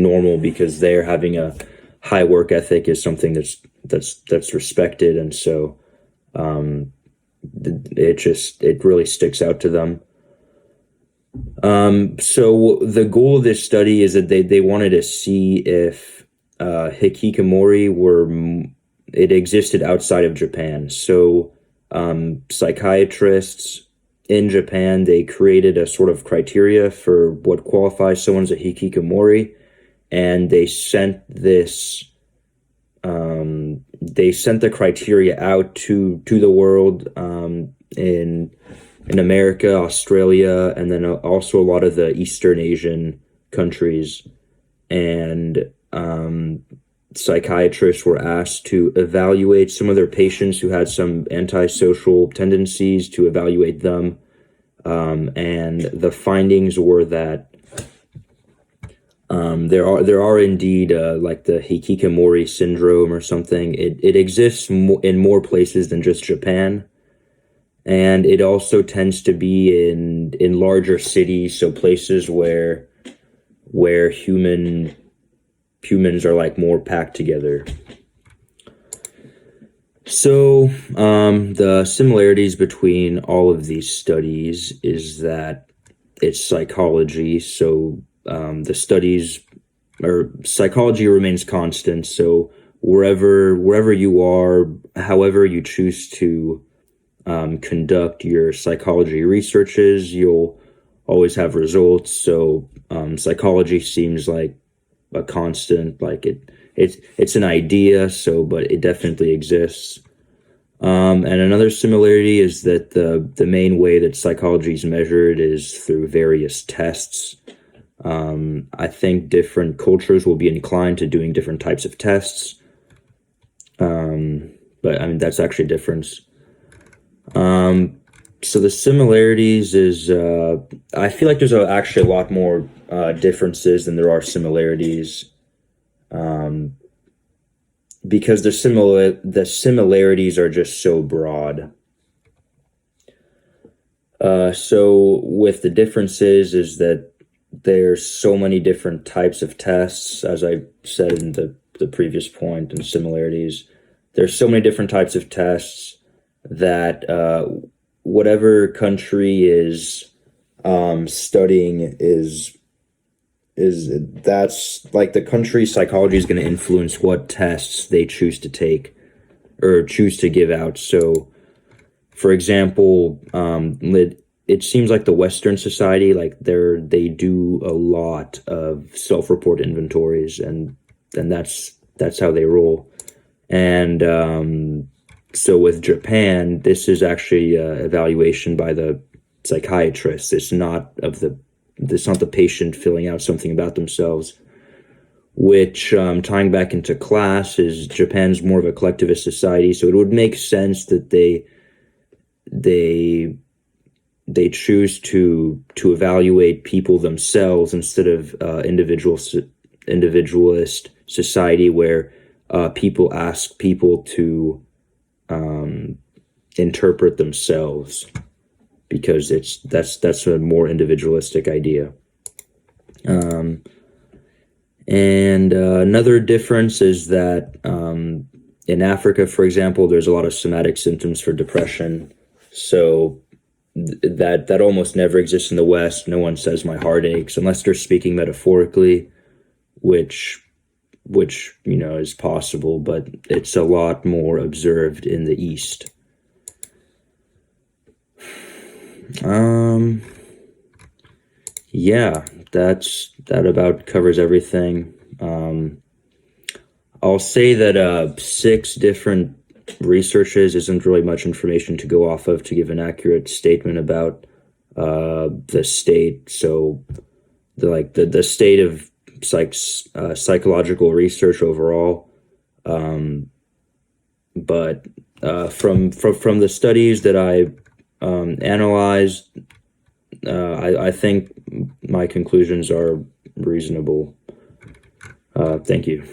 normal because they're having a high work ethic is something that's respected, and so it really sticks out to them. So the goal of this study is that they wanted to see if hikikomori it existed outside of Japan. So psychiatrists in Japan, they created a sort of criteria for what qualifies someone as a hikikomori, and they sent the criteria out to the world, in America, Australia, and then also a lot of the Eastern Asian countries. And psychiatrists were asked to evaluate some of their patients who had some antisocial tendencies, to evaluate them. And the findings were that there are indeed like the hikikomori syndrome or something. It exists in more places than just Japan. And it also tends to be in larger cities, so places where humans are like more packed together. So the similarities between all of these studies is that it's psychology. So the studies, or psychology, remains constant. So wherever you are, however you choose to conduct your psychology researches, you'll always have results. So psychology seems like a constant, like it's an idea, but it definitely exists. And another similarity is that the main way that psychology is measured is through various tests. I think different cultures will be inclined to doing different types of tests. But I mean, that's actually a difference. So the similarities is, I feel like there's actually a lot more differences than there are similarities, because the similarities are just so broad. So with the differences is that there's so many different types of tests, as I said in the previous point, and similarities. There's so many different types of tests that whatever country is studying that's like the country's psychology is going to influence what tests they choose to take or choose to give out. So, for example, it seems like the Western society, like they do a lot of self-report inventories, and that's how they roll. And so with Japan, this is actually evaluation by the psychiatrist. It's not the patient filling out something about themselves, which, tying back into class, is Japan's more of a collectivist society. So it would make sense that they choose to evaluate people themselves instead of individualist society, where people ask people to interpret themselves, because that's a more individualistic idea. And another difference is that in Africa, for example, there's a lot of somatic symptoms for depression. So that almost never exists in the West. No one says my heart aches unless they're speaking metaphorically, which is possible, but it's a lot more observed in the East. Yeah, that about covers everything. I'll say that 6 different researches isn't really much information to go off of to give an accurate statement about the state. So the state of psychological research overall, but from the studies that I analyzed, I think my conclusions are reasonable. Thank you.